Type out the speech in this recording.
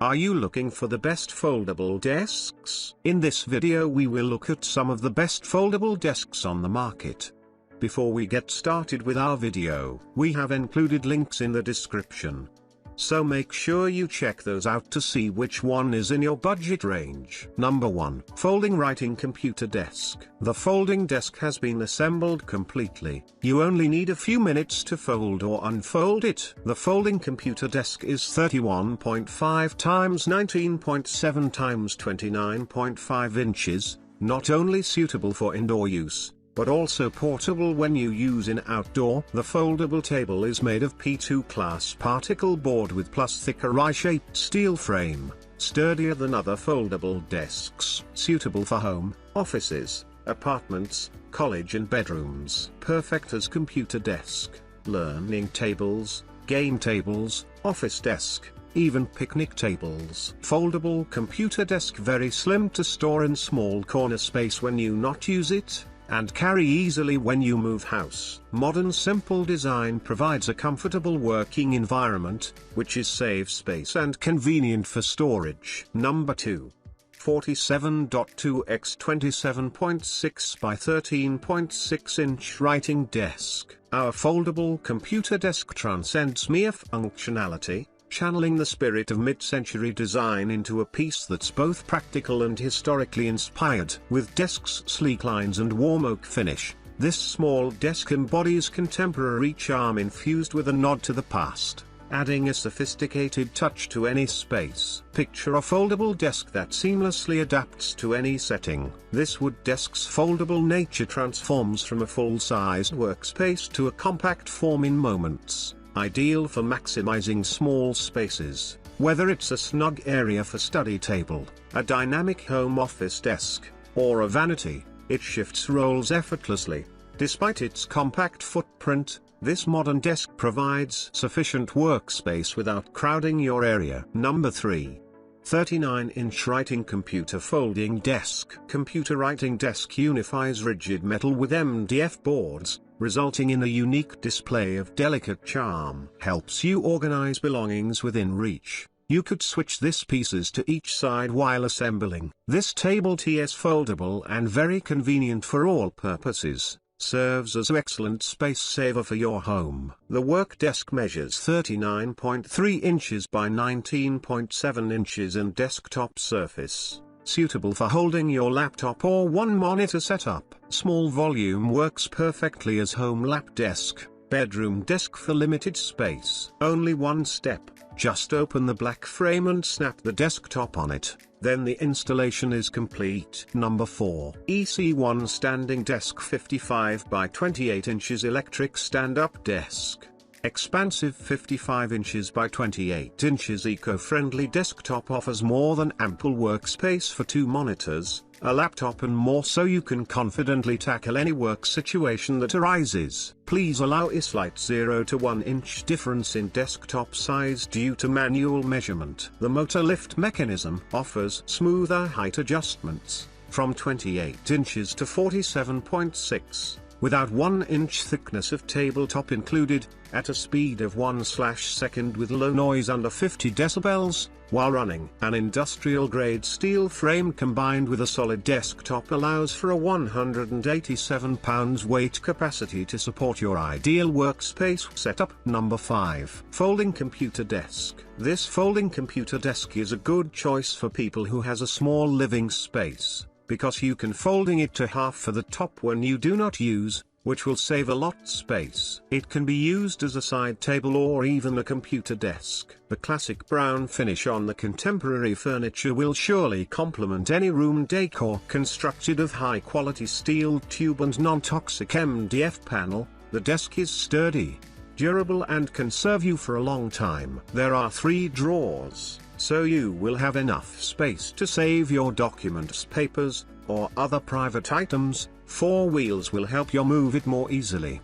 Are you looking for the best foldable desks? In this video we will look at some of the best foldable desks on the market. Before we get started with our video, we have included links in the description. So make sure you check those out to see which one is in your budget range. Number 1. Folding Writing Computer Desk. The folding desk has been assembled completely. You only need a few minutes to fold or unfold it. The folding computer desk is 31.5 x 19.7 x 29.5 inches, not only suitable for indoor use, but also portable when you use in outdoor. The foldable table is made of P2 class particle board with plus thicker eye-shaped steel frame, sturdier than other foldable desks, suitable for home, offices, apartments, college and bedrooms. Perfect as computer desk, learning tables, game tables, office desk, even picnic tables. Foldable computer desk, very slim to store in small corner space when you not use it, and carry easily when you move house. Modern simple design provides a comfortable working environment, which is save space and convenient for storage. Number 2. 47.2 x 27.6 by 13.6 inch writing desk. Our foldable computer desk transcends mere functionality, channeling the spirit of mid-century design into a piece that's both practical and historically inspired. With desk's sleek lines and warm oak finish, this small desk embodies contemporary charm infused with a nod to the past, adding a sophisticated touch to any space. Picture a foldable desk that seamlessly adapts to any setting. This wood desk's foldable nature transforms from a full-sized workspace to a compact form in moments, ideal for maximizing small spaces. Whether it's a snug area for study table, a dynamic home office desk, or a vanity, it shifts roles effortlessly. Despite its compact footprint, this modern desk provides sufficient workspace without crowding your area. Number 3. 39-inch writing computer folding desk. Computer writing desk unifies rigid metal with MDF boards, resulting in a unique display of delicate charm. Helps you organize belongings within reach. You could switch these pieces to each side while assembling. This table is foldable and very convenient for all purposes. Serves as an excellent space saver for your home. The work desk measures 39.3 inches by 19.7 inches in desktop surface, suitable for holding your laptop or one monitor setup. Small volume works perfectly as home lap desk, bedroom desk for limited space. Only one step, just open the black frame and snap the desktop on it, then the installation is complete. Number 4. EC1 Standing Desk 55 by 28 inches electric stand-up desk. Expansive 55 inches by 28 inches eco-friendly desktop offers more than ample workspace for 2 monitors, a laptop and more, so you can confidently tackle any work situation that arises. Please allow a slight 0 to 1 inch difference in desktop size due to manual measurement. The motor lift mechanism offers smoother height adjustments, from 28 inches to 47.6. without 1 inch thickness of tabletop included, at a speed of 1/second with low noise under 50 decibels, while running. An industrial-grade steel frame combined with a solid desktop allows for a 187 pounds weight capacity to support your ideal workspace setup. Number 5. Folding Computer Desk. This folding computer desk is a good choice for people who has a small living space, because you can folding it to half for the top when you do not use, which will save a lot space. It can be used as a side table or even a computer desk. The classic brown finish on the contemporary furniture will surely complement any room decor. Constructed of high-quality steel tube and non-toxic MDF panel, the desk is sturdy, durable and can serve you for a long time. There are 3 drawers, so you will have enough space to save your documents, papers, or other private items. 4 wheels will help you move it more easily.